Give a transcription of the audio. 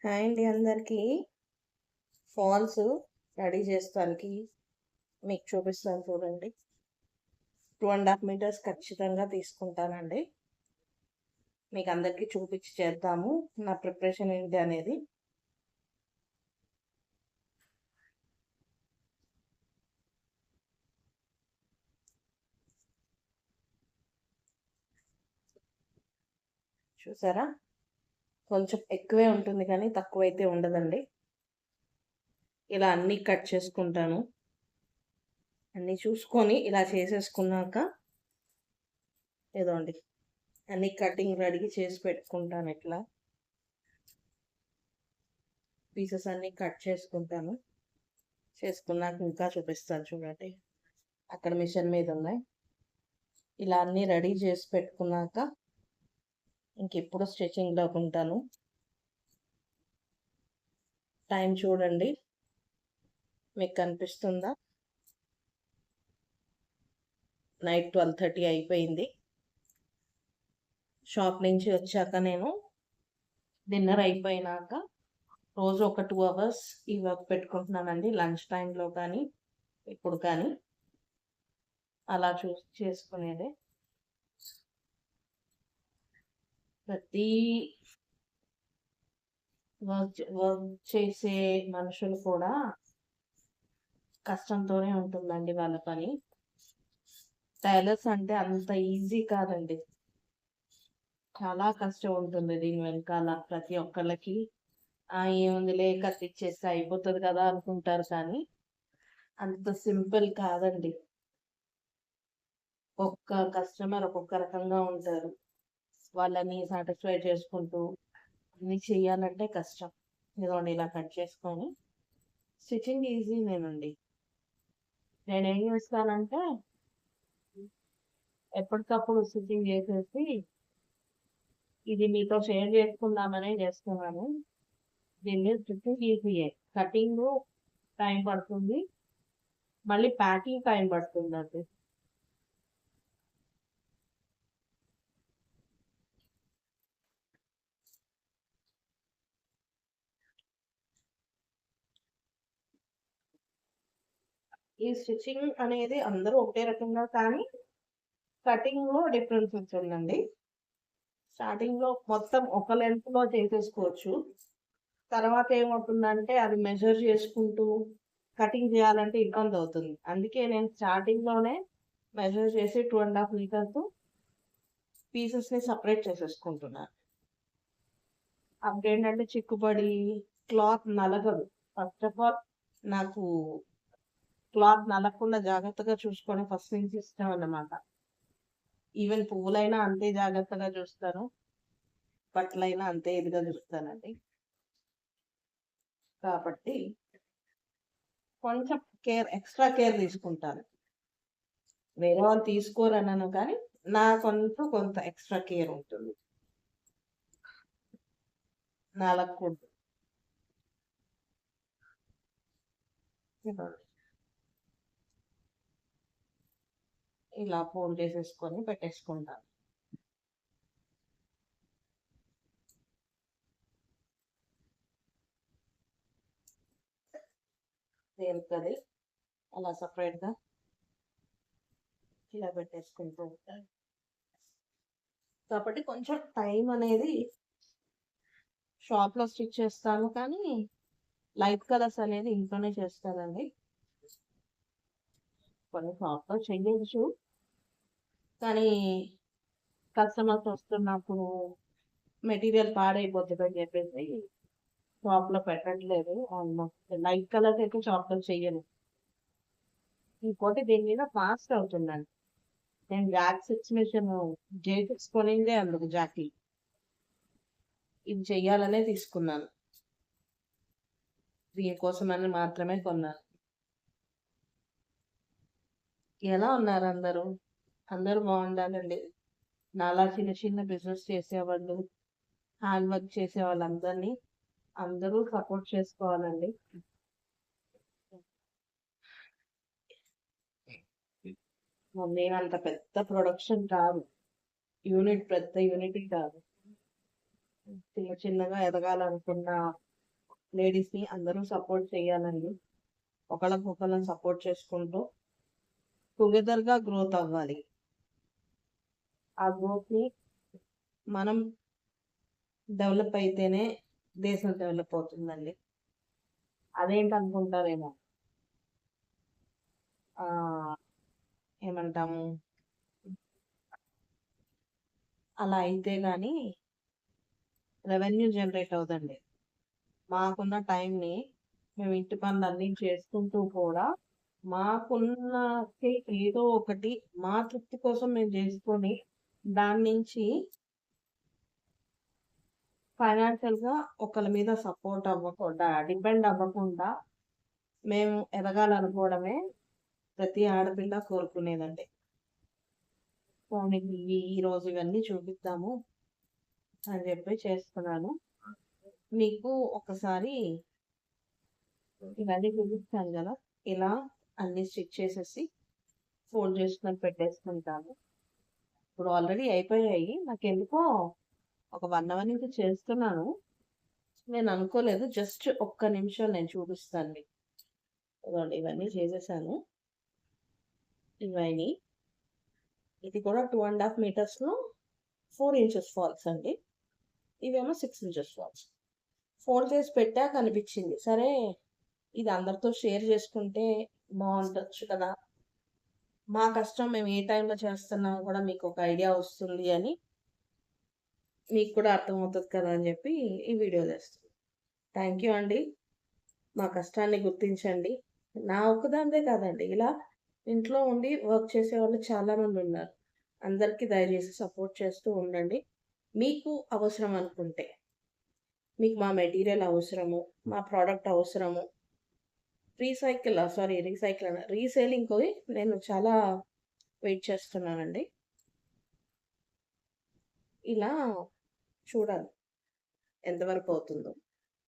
Hi అండి అందరికీ. Falls ready చేస్తానికి మీకు చూపిస్తాను చూడండి. 2.5 మీటర్స్ ఖచ్చితంగా తీసుకుంటానండి. మీకు అందరికీ చూపించి చేద్దాము నా ప్రిపరేషన్ ఏంటి అనేది. చూసారా, కొంచెం ఎక్కువే ఉంటుంది కానీ తక్కువైతే ఉండదండి. ఇలా అన్నీ కట్ చేసుకుంటాను. అన్నీ చూసుకొని ఇలా చేసేసుకున్నాక ఏదో అండి అన్ని కటింగ్ రెడీ చేసి పెట్టుకుంటాను. ఇట్లా పీసెస్ అన్నీ కట్ చేసుకుంటాను. చేసుకున్నాక ఇంకా చూపిస్తాను చూడండి. అక్కడ మిషన్ మీద ఉన్నాయి. ఇలా అన్నీ రెడీ చేసి పెట్టుకున్నాక ఇంకెప్పుడు స్టిచ్చింగ్లోకి ఉంటాను. టైం చూడండి, మీకు కనిపిస్తుందా? నైట్ 12:30 అయిపోయింది. షాప్ నుంచి వచ్చాక నేను డిన్నర్ అయిపోయినాక రోజు ఒక 2 అవర్స్ ఈ వర్క్ పెట్టుకుంటున్నానండి. లంచ్ టైంలో కానీ ఇప్పుడు కానీ అలా చేసుకునేదే. ప్రతి వర్క్ చేసే మనుషులు కూడా కష్టంతోనే ఉంటుందండి వాళ్ళ పని. టైలర్స్ అంటే అంత ఈజీ కాదండి, చాలా కష్టం ఉంటుంది దీని వెనకాల. ప్రతి ఒక్కళ్ళకి ఏముందిలే కత్తిచ్చేస్తే అయిపోతుంది కదా అనుకుంటారు, కానీ అంత సింపుల్ కాదండి. ఒక్క కస్టమర్ ఒక్కొక్క రకంగా ఉంటారు. వాళ్ళని సాటిస్ఫై చేసుకుంటూ అన్ని చెయ్యాలంటే కష్టం. ఇదిగోండి ఇలా కట్ చేసుకొని స్టిచ్చింగ్ ఈజీనేనండి. నేనేం చేస్తానంటే ఎప్పటికప్పుడు స్టిచ్చింగ్ చేసేసి ఇది మీతో షేర్ చేసుకుందామనే చేస్తున్నాను. దీన్ని స్టిచ్చింగ్ ఈజీయే, కటింగ్ టైం పడుతుంది, మళ్ళీ ప్యాకింగ్ టైం పడుతుందండి. ఈ స్టిచ్చింగ్ అనేది అందరూ ఒకటే రకంగా, కానీ కటింగ్ లో డిఫరెన్స్ ఉంటుందండి. స్టార్టింగ్ లో మొత్తం ఒక లెంత్ లో చేసేసుకోవచ్చు. తర్వాత ఏమవుతుందంటే అది మెజర్ చేసుకుంటూ కటింగ్ చేయాలంటే ఇబ్బంది అవుతుంది. అందుకే నేను స్టార్టింగ్ లోనే మెజర్ చేసి 2.5 మీటర్స్ పీసెస్ ని సపరేట్ చేసేసుకుంటున్నాను. అప్పుడేంటంటే చిక్కుపడి క్లాత్ నలగదు. ఫస్ట్ ఆఫ్ ఆల్ నాకు క్లాత్ నలగకుండా జాగ్రత్తగా చూసుకొని ఫస్ట్ నుంచి ఇష్టం అన్నమాట. ఈవెన్ పువ్వులైనా అంతే జాగ్రత్తగా చూస్తాను, బట్టలైనా అంతే ఇదిగా చూస్తానండి. కాబట్టి కొంచెం ఎక్స్ట్రా కేర్ తీసుకుంటాను. వేరే వాళ్ళు తీసుకోరన్నాను, కానీ నా కొంత ఎక్స్ట్రా కేర్ ఉంటుంది. నలగకూడదు. ఇలా ఫోల్డ్ చేసేసుకొని పెట్టేసుకుంటాను. దేనికది అలా సపరేట్గా ఇలా పెట్టేసుకుంటూ ఉంటాను. కాబట్టి కొంచెం టైం అనేది షాప్లో స్టిచ్ చేస్తాను, కానీ లైట్ కలర్స్ అనేది ఇంట్లోనే చేస్తానండి. కొన్ని షాప్లో చేయొచ్చు, కానీ కస్టమర్స్ వస్తున్నప్పుడు మెటీరియల్ పాడైపోతుందని చెప్పేసి షాప్లో పెట్టట్లేదు. ఆల్మోస్ట్ లైట్ కలర్స్ అయితే షాప్లో చెయ్యను. ఇంకోటి దీని మీద ఫాస్ట్ అవుతుందండి. నేను జాక్ స్టిచ్ మిషన్ జేటిక్స్ కొనిందే అందుకు జాకీ ఇది చెయ్యాలనే తీసుకున్నాను. దీనికోసమని మాత్రమే కొన్నాను. ఎలా ఉన్నారు అందరూ? అందరూ బాగుండాలండి. నాలా చిన్న చిన్న బిజినెస్ చేసేవాళ్ళు, హ్యాండ్ వర్క్ చేసే వాళ్ళందరినీ అందరూ సపోర్ట్ చేసుకోవాలండి. నేను అంత పెద్ద ప్రొడక్షన్ కాదు, పెద్ద యూనిట్ కాదు. చిన్న చిన్నగా ఎదగాలనుకున్న లేడీస్‌ని అందరూ సపోర్ట్ చేయాలండి. ఒకళ్ళకొకళ్ళం సపోర్ట్ చేసుకుంటూ టుగెదర్‌గా గ్రోత్ అవ్వాలి. ఆ గ్రోత్‌ని మనం డెవలప్ అయితేనే దేశం డెవలప్ అవుతుందండి. అదేంటనుకుంటారేమో! ఏమంటాము? అలా అయితే గాని రెవెన్యూ జనరేట్ అవ్వదండి. మాకున్న టైంని మేము ఇంటి పనులన్నీ చేసుకుంటూ కూడా మాకున్నకి ఏదో ఒకటి మా తృప్తి కోసం మేము చేసుకొని దాని నుంచి ఫైనాన్షియల్‌గా ఒకళ్ళ మీద సపోర్ట్ అవ్వకుండా, డిపెండ్ అవ్వకుండా మేము ఎదగాలనుకోవడమే ప్రతి ఆడపిల్ల కోరుకునేదండి. సో, మీకు ఈరోజు ఇవన్నీ చూపిద్దాము అని చెప్పి చేస్తున్నాను. మీకు ఒకసారి ఇవన్నీ చూపిస్తాను గదా! ఇలా అన్నీ స్టిచ్ చేసేసి ఫోల్డ్ చేసుకొని పెట్టేసుకుంటాను. ఇప్పుడు ఆల్రెడీ అయిపోయాయి. నాకెందుకో ఒక 1 అవర్ నుంచి చేస్తున్నాను. నేను అనుకోలేదు. జస్ట్ ఒక్క నిమిషం నేను చూపిస్తాను మీకు. ఇదిగోండి ఇవన్నీ చేసేసాను. ఇవన్నీ. ఇది కూడా 2½ మీటర్స్‌లో 4 ఇంచెస్ ఫాల్స్ అండి. ఇవేమో 6 ఇంచెస్ ఫాల్స్. ఫోల్డ్ చేసి పెట్టాక అనిపించింది. సరే ఇది అందరితో షేర్ చేసుకుంటే బావుండొచ్చు కదా! మా కష్టం మేము ఏ టైంలో చేస్తున్నామో కూడా మీకు ఒక ఐడియా వస్తుంది అని మీకు కూడా అర్థమవుతది కదా అని చెప్పి ఈ వీడియో చేస్తున్నా. థ్యాంక్ యూ అండి. మా కష్టాన్ని గుర్తించండి. నా ఒక్కదానిదే కాదండి. ఇలా ఇంట్లో ఉండి వర్క్ చేసేవాళ్ళు చాలామంది ఉన్నారు. అందరికీ దయచేసి సపోర్ట్ చేస్తూ ఉండండి. మీకు అవసరం అనుకుంటే, మీకు మా మెటీరియల్ అవసరము, మా ప్రొడక్ట్ అవసరము, రీసైకిల్ రీసేలింగ్‌కి నేను చాలా వెయిట్ చేస్తున్నానండి. ఇలా చూడాలి ఎంతవరకు అవుతుందో.